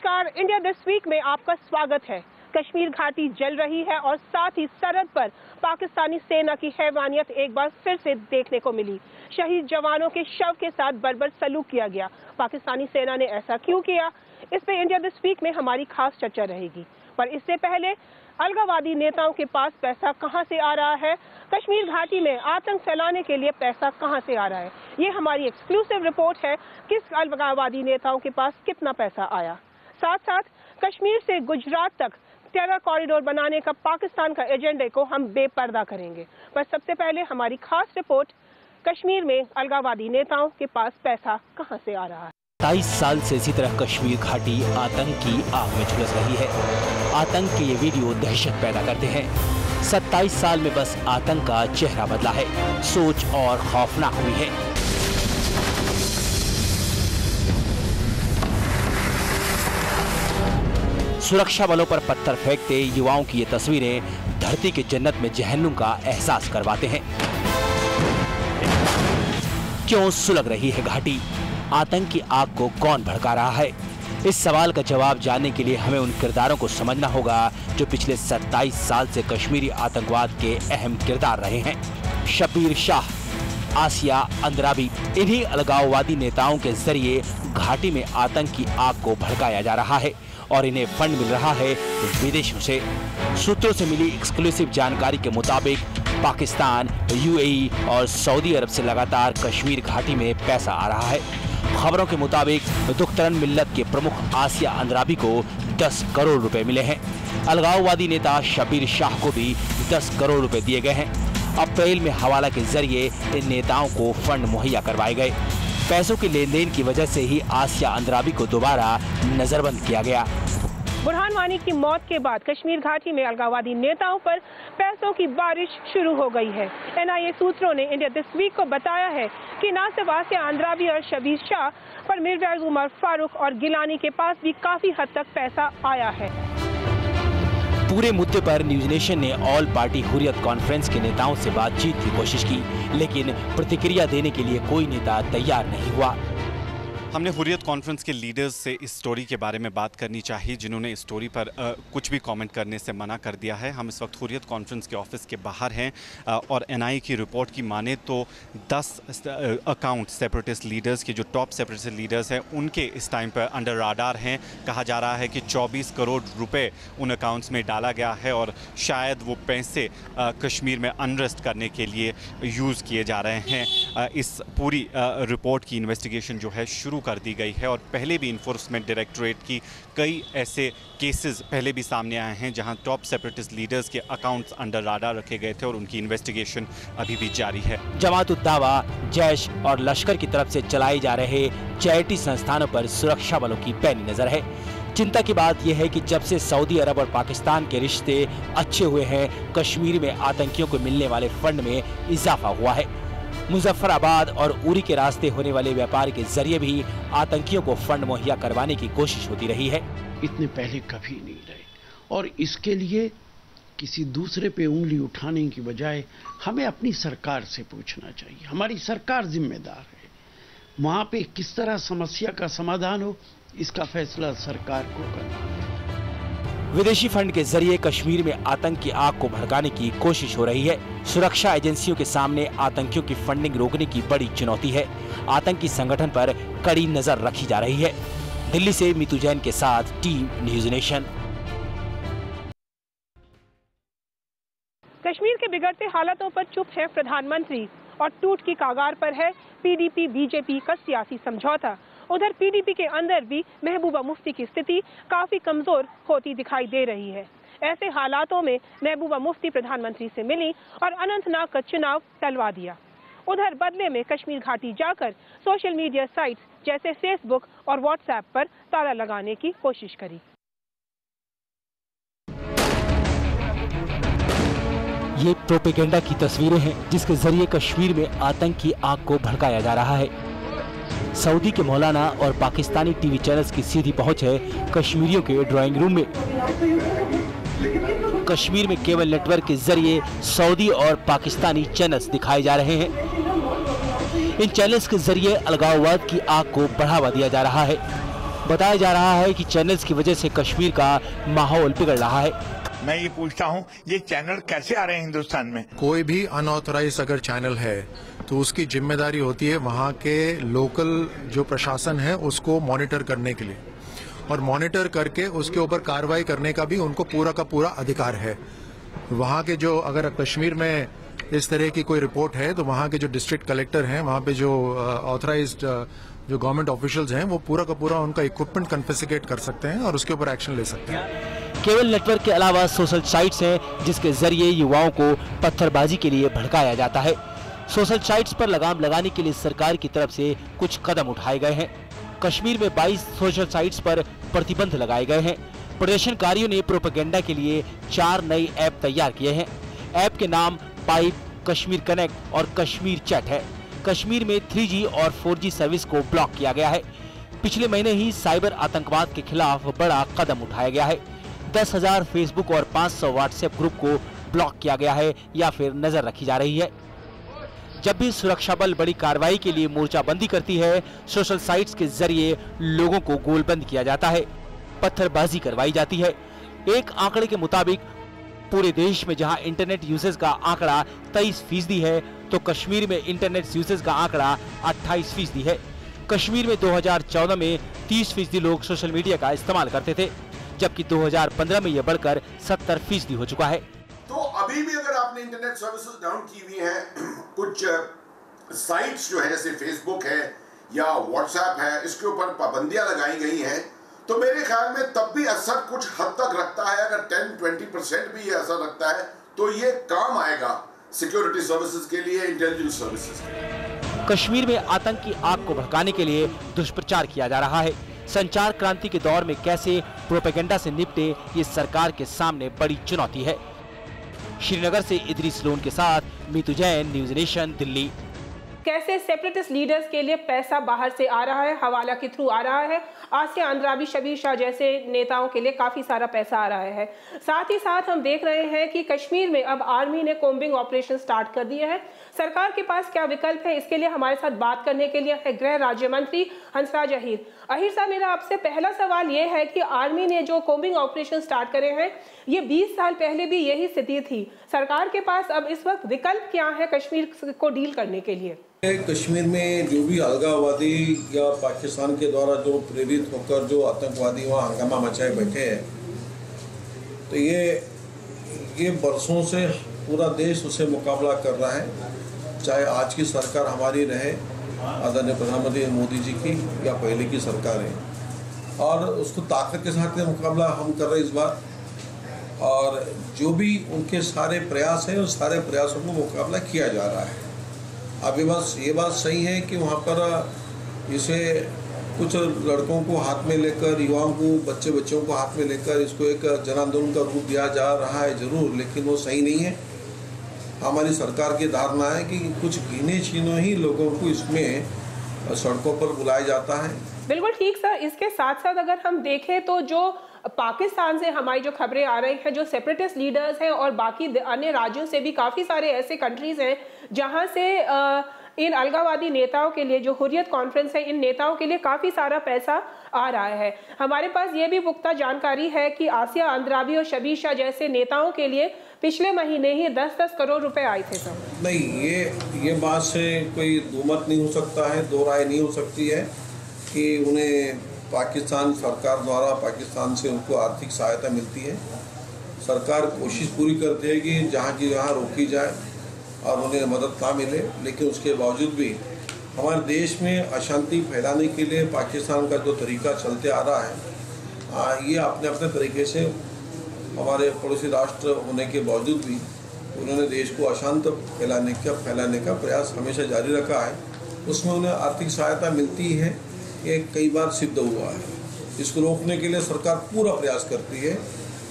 नमस्कार, India this week में आपका स्वागत है। कश्मीर घाटी जल रही है और साथ ही सरहद पर पाकिस्तानी सेना की हैवानियत एक बार फिर से देखने को मिली। शहीद जवानों के शव के साथ बर्बर सलूक किया गया। पाकिस्तानी सेना ने ऐसा क्यों किया, इस पे इंडिया दिस वीक में हमारी खास चर्चा रहेगी। पर इससे पहले अलगाववादी नेताओं के पास पैसा कहां से आ रहा है, कश्मीर घाटी में आतंक फैलाने के लिए पैसा कहां से आ रहा है, ये हमारी एक्सक्लूसिव रिपोर्ट है। किस अलगाववादी नेताओं के पास कितना पैसा आया। साथ साथ कश्मीर से गुजरात तक टेरर कॉरिडोर बनाने का पाकिस्तान का एजेंडे को हम बेपर्दा करेंगे। पर सबसे पहले हमारी खास रिपोर्ट, कश्मीर में अलगाववादी नेताओं के पास पैसा कहां से आ रहा है। 27 साल से इसी तरह कश्मीर घाटी आतंक की आग में झुलस रही है। आतंक के ये वीडियो दहशत पैदा करते हैं। 27 साल में बस आतंक का चेहरा बदला है, सोच और खौफनाक हुई है। सुरक्षा बलों पर पत्थर फेंकते युवाओं की ये तस्वीरें धरती के जन्नत में जहन्नुम का एहसास करवाते हैं। क्यों सुलग रही है घाटी, आतंक की आग को कौन भड़का रहा है? इस सवाल का जवाब जानने के लिए हमें उन किरदारों को समझना होगा जो पिछले 27 साल से कश्मीरी आतंकवाद के अहम किरदार रहे हैं। शब्बीर शाह, आसिया अंद्राबी, इन्हीं अलगाववादी नेताओं के जरिए घाटी में आतंक की आग को भड़काया जा रहा है और इन्हें फंड मिल रहा है विदेशों से। सूत्रों से मिली एक्सक्लूसिव जानकारी के मुताबिक पाकिस्तान, यूएई और सऊदी अरब से लगातार कश्मीर घाटी में पैसा आ रहा है। खबरों के मुताबिक दुख्तरन मिल्लत के प्रमुख आसिया अंद्राबी को 10 करोड़ रुपए मिले हैं। अलगाववादी नेता शब्बीर शाह को भी 10 करोड़ रुपए दिए गए हैं। अप्रैल में हवाला के जरिए इन नेताओं को फंड मुहैया करवाए गए। पैसों के लेन देन की वजह से ही आसिया अंद्राबी को दोबारा नजरबंद किया गया। बुरहान वानी की मौत के बाद कश्मीर घाटी में अलगाववादी नेताओं पर पैसों की बारिश शुरू हो गई है। एनआईए सूत्रों ने इंडिया दिस वीक को बताया है कि न सिर्फ आसिया अंद्राबी और शब्बीर शाह पर मिर्वेज उमर फारूक और गिलानी के पास भी काफी हद तक पैसा आया है। पूरे मुद्दे पर न्यूज नेशन ने ऑल पार्टी हुर्रियत कॉन्फ्रेंस के नेताओं से बातचीत की कोशिश की, लेकिन प्रतिक्रिया देने के लिए कोई नेता तैयार नहीं हुआ। हमने हुर्रियत कॉन्फ्रेंस के लीडर्स से इस स्टोरी के बारे में बात करनी चाहिए, जिन्होंने इस स्टोरी पर कुछ भी कमेंट करने से मना कर दिया है। हम इस वक्त हुर्रियत कॉन्फ्रेंस के ऑफिस के बाहर हैं और एनआईए की रिपोर्ट की माने तो 10 अकाउंट सेपरेटिस्ट लीडर्स के, जो टॉप सेपरेटिस्ट लीडर्स हैं, उनके इस टाइम पर अंडर राडार हैं। कहा जा रहा है कि 24 करोड़ रुपए उन अकाउंट्स में डाला गया है और शायद वो पैसे कश्मीर में अनरेस्ट करने के लिए यूज़ किए जा रहे हैं। इस पूरी रिपोर्ट की इन्वेस्टिगेशन जो है शुरू कर दी गई है और पहले भी इन्फोर्समेंट डायरेक्टरेट की कई ऐसे केसेस पहले भी सामने आए हैं जहां टॉप सेपरेटिस्ट लीडर्स के अकाउंट्स अंडर राडार रखे गए थे और उनकी इन्वेस्टिगेशन अभी भी जारी है। जमात-उद-दावा, जैश और लश्कर की तरफ से चलाए जा रहे चैरिटी संस्थानों पर सुरक्षा बलों की पैनी नजर है। चिंता की बात यह है कि जब से सऊदी अरब और पाकिस्तान के रिश्ते अच्छे हुए हैं, कश्मीर में आतंकियों को मिलने वाले फंड में इजाफा हुआ है। मुजफ्फराबाद और उरी के रास्ते होने वाले व्यापार के जरिए भी आतंकियों को फंड मुहैया करवाने की कोशिश होती रही है। इतने पहले कभी नहीं रहे और इसके लिए किसी दूसरे पे उंगली उठाने की बजाय हमें अपनी सरकार से पूछना चाहिए। हमारी सरकार जिम्मेदार है, वहां पे किस तरह समस्या का समाधान हो, इसका फैसला सरकार को करना है। विदेशी फंड के जरिए कश्मीर में आतंक की आग को भड़काने की कोशिश हो रही है। सुरक्षा एजेंसियों के सामने आतंकियों की फंडिंग रोकने की बड़ी चुनौती है। आतंकी संगठन पर कड़ी नजर रखी जा रही है। दिल्ली से मीतू जैन के साथ टीम न्यूज नेशन। कश्मीर के बिगड़ते हालातों पर चुप है प्रधानमंत्री और टूट की कागार पर है पीडीपी बीजेपी का सियासी समझौता। उधर पीडीपी के अंदर भी महबूबा मुफ्ती की स्थिति काफी कमजोर होती दिखाई दे रही है। ऐसे हालातों में महबूबा मुफ्ती प्रधानमंत्री से मिली और अनंतनाग का चुनाव टलवा दिया। उधर बदले में कश्मीर घाटी जाकर सोशल मीडिया साइट्स जैसे फेसबुक और व्हाट्सएप पर ताला लगाने की कोशिश करी। ये प्रोपेगेंडा की तस्वीरें हैं जिसके जरिए कश्मीर में आतंक की आग को भड़काया जा रहा है। सऊदी के मौलाना और पाकिस्तानी टीवी चैनल्स की सीधी पहुंच है कश्मीरियों के ड्राइंग रूम में। कश्मीर में केबल नेटवर्क के जरिए सऊदी और पाकिस्तानी चैनल्स दिखाए जा रहे हैं। इन चैनल्स के जरिए अलगाववाद की आग को बढ़ावा दिया जा रहा है। बताया जा रहा है कि चैनल्स की वजह से कश्मीर का माहौल बिगड़ रहा है। मैं ये पूछता हूँ, ये चैनल कैसे आ रहे हैं हिंदुस्तान में? कोई भी अनऑथराइज अगर चैनल है तो उसकी जिम्मेदारी होती है वहाँ के लोकल जो प्रशासन है उसको मॉनिटर करने के लिए, और मॉनिटर करके उसके ऊपर कार्रवाई करने का भी उनको पूरा का पूरा अधिकार है। वहाँ के जो अगर कश्मीर में इस तरह की कोई रिपोर्ट है तो वहाँ के जो डिस्ट्रिक्ट कलेक्टर हैं, वहाँ पे जो ऑथराइज्ड जो गवर्नमेंट ऑफिशियल्स हैं, वो पूरा का पूरा उनका इक्विपमेंट कन्फिस्केट कर सकते हैं और उसके ऊपर एक्शन ले सकते हैं। केबल नेटवर्क के अलावा सोशल साइट्स हैं जिसके जरिए युवाओं को पत्थरबाजी के लिए भड़काया जाता है। सोशल साइट्स पर लगाम लगाने के लिए सरकार की तरफ से कुछ कदम उठाए गए हैं। कश्मीर में 22 सोशल साइट्स पर प्रतिबंध लगाए गए हैं। प्रदर्शनकारियों ने प्रोपेगेंडा के लिए 4 नए ऐप तैयार किए हैं। ऐप के नाम पाइप, कश्मीर कनेक्ट और कश्मीर चैट है। कश्मीर में 3G और 4G सर्विस को ब्लॉक किया गया है। पिछले महीने ही साइबर आतंकवाद के खिलाफ बड़ा कदम उठाया गया है। 10,000 फेसबुक और 500 व्हाट्सएप ग्रुप को ब्लॉक किया गया है या फिर नजर रखी जा रही है। जब भी सुरक्षा बल बड़ी कार्रवाई के लिए मोर्चाबंदी करती है, सोशल साइट्स के जरिए लोगों को गोलबंद किया जाता है, पत्थरबाजी करवाई जाती है। एक आंकड़े के मुताबिक पूरे देश में जहां इंटरनेट यूसेज का आंकड़ा 23% है, तो कश्मीर में इंटरनेट यूसेज का आंकड़ा 28% है। कश्मीर में 2014 में 30% लोग सोशल मीडिया का इस्तेमाल करते थे, जबकि 2015 में यह बढ़कर 70% हो चुका है। तो अभी भी अगर आपने इंटरनेट सर्विसेज डाउन की हुई हैं, कुछ साइट्स जो है जैसे फेसबुक है या व्हाट्सएप है, इसके ऊपर पाबंदियां लगाई गई हैं, तो मेरे ख्याल में तब भी असर कुछ हद तक रखता है। अगर 10-20% भी ये असर रखता है तो ये काम आएगा सिक्योरिटी सर्विसेज के लिए, इंटेलिजेंस सर्विसेज के लिए। कश्मीर में आतंक की आग को भड़काने के लिए दुष्प्रचार किया जा रहा है। संचार क्रांति के दौर में कैसे प्रोपेगेंडा से निपटे, ये सरकार के सामने बड़ी चुनौती है। श्रीनगर से इदरीस लोन के साथ मीतू जैन, न्यूज़ नेशन, दिल्ली। कैसे सेपरेटिस्ट लीडर्स के लिए पैसा बाहर से आ रहा है, हवाला के थ्रू आ रहा है। आसिया अंद्राबी, शबीर शाह जैसे नेताओं के लिए काफ़ी सारा पैसा आ रहा है। साथ ही साथ हम देख रहे हैं कि कश्मीर में अब आर्मी ने कॉम्बिंग ऑपरेशन स्टार्ट कर दिए हैं। सरकार के पास क्या विकल्प है, इसके लिए हमारे साथ बात करने के लिए है गृह राज्य मंत्री हंसराज अहीर। अहीर साहब, मेरा आपसे पहला सवाल ये है कि आर्मी ने जो कॉम्बिंग ऑपरेशन स्टार्ट करे हैं, ये 20 साल पहले भी यही स्थिति थी। सरकार के पास अब इस वक्त विकल्प क्या है कश्मीर को डील करने के लिए? कश्मीर में जो भी अलगाववादी या पाकिस्तान के द्वारा जो प्रेरित होकर जो आतंकवादी वहाँ हंगामा मचाए बैठे हैं, तो ये बरसों से पूरा देश उससे मुकाबला कर रहा है। चाहे आज की सरकार हमारी रहे, आदरणीय प्रधानमंत्री मोदी जी की, या पहले की सरकार है, और उसको ताकत के साथ मुकाबला हम कर रहे हैं इस बार। और जो भी उनके सारे प्रयास हैं, उस सारे प्रयासों को मुकाबला किया जा रहा है। अब ये बात सही है कि वहाँ पर इसे कुछ लड़कों को हाथ में लेकर, युवाओं को, बच्चों को हाथ में लेकर इसको एक जन आंदोलन का रूप दिया जा रहा है जरूर, लेकिन वो सही नहीं है। हमारी सरकार की धारणा है कि कुछ गिने चुने ही लोगों को इसमें सड़कों पर बुलाया जाता है। बिल्कुल ठीक सर। इसके साथ साथ अगर हम देखें तो जो पाकिस्तान से हमारी जो खबरें आ रही हैं, जो सेपरेटिस्ट लीडर्स हैं और बाकी अन्य राज्यों से भी काफ़ी सारे ऐसे कंट्रीज हैं जहां से इन अलगाववादी नेताओं के लिए, जो हुर्रियत कॉन्फ्रेंस है, इन नेताओं के लिए काफ़ी सारा पैसा आ रहा है। हमारे पास ये भी पुख्ता जानकारी है कि आसिया अंद्राबी और शबीर शाह जैसे नेताओं के लिए पिछले महीने ही 10-10 करोड़ रुपए आए थे सर। नहीं, ये बात से कोई दुमत नहीं हो सकता है, दो राय नहीं हो सकती है कि उन्हें पाकिस्तान सरकार द्वारा पाकिस्तान से उनको आर्थिक सहायता मिलती है। सरकार कोशिश पूरी करती है कि जहाँ की जहाँ रोकी जाए और उन्हें मदद ना मिले, लेकिन उसके बावजूद भी हमारे देश में अशांति फैलाने के लिए पाकिस्तान का जो तरीका चलते आ रहा है, ये अपने अपने तरीके से हमारे पड़ोसी राष्ट्र होने के बावजूद भी उन्होंने देश को अशांत फैलाने का प्रयास हमेशा जारी रखा है। उसमें उन्हें आर्थिक सहायता मिलती है, ये कई बार सिद्ध हुआ है। इसको रोकने के लिए सरकार पूरा प्रयास करती है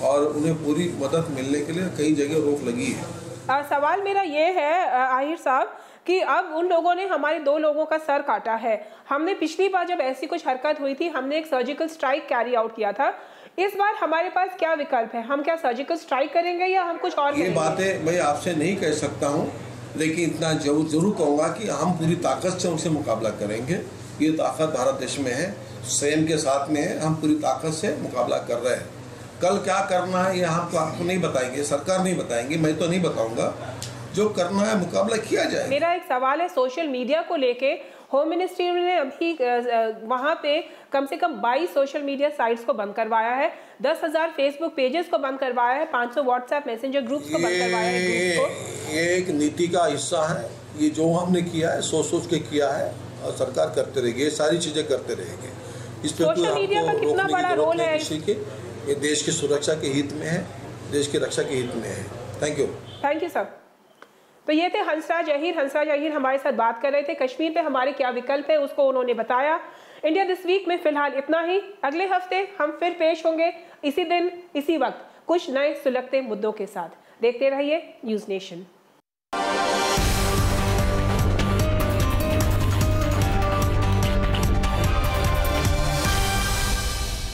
और उन्हें पूरी मदद मिलने के लिए कई जगह रोक लगी है। सवाल मेरा ये है आहिर साहब कि अब उन लोगों ने हमारे 2 लोगों का सर काटा है। हमने पिछली बार जब ऐसी कुछ हरकत हुई थी, हमने एक सर्जिकल स्ट्राइक कैरी आउट किया था। इस बार हमारे पास क्या विकल्प है? हम क्या सर्जिकल स्ट्राइक करेंगे या हम कुछ और? ये बातें मैं आपसे नहीं कह सकता हूँ, लेकिन इतना जरूर कहूँगा कि हम पूरी ताकत से उनसे मुकाबला करेंगे। ये ताकत भारत देश में है सेम के साथ में है, हम पूरी ताकत से मुकाबला कर रहे हैं। कल क्या करना है ये हम तो आपको नहीं बताएंगे, सरकार नहीं बताएंगी, मैं तो नहीं बताऊंगा। जो करना है मुकाबला किया जाए। मेरा एक सवाल है सोशल मीडिया को लेके। होम मिनिस्ट्री ने अभी वहां पे कम से कम 22 सोशल मीडिया साइट्स को बंद करवाया है, 10,000 फेसबुक पेजेस को बंद करवाया है, 500 व्हाट्सएप मैसेंजर ग्रुप्स को बंद करवाया है। ये एक नीति का हिस्सा है। ये जो हमने किया है सोच के किया है और सरकार करते रहेगी, ये सारी चीजें करते रहेंगे। इस पे सोशल मीडिया का कितना बड़ा रोल है? ये देश की सुरक्षा के हित में है, देश की रक्षा के हित में है। Thank you sir. तो ये थे हंसराज अहीर हमारे साथ बात कर रहे थे। कश्मीर पे हमारे क्या विकल्प है उसको उन्होंने बताया। इंडिया दिस वीक में फिलहाल इतना ही। अगले हफ्ते हम फिर पेश होंगे इसी दिन इसी वक्त कुछ नए सुलगते मुद्दों के साथ। देखते रहिए न्यूज़ नेशन।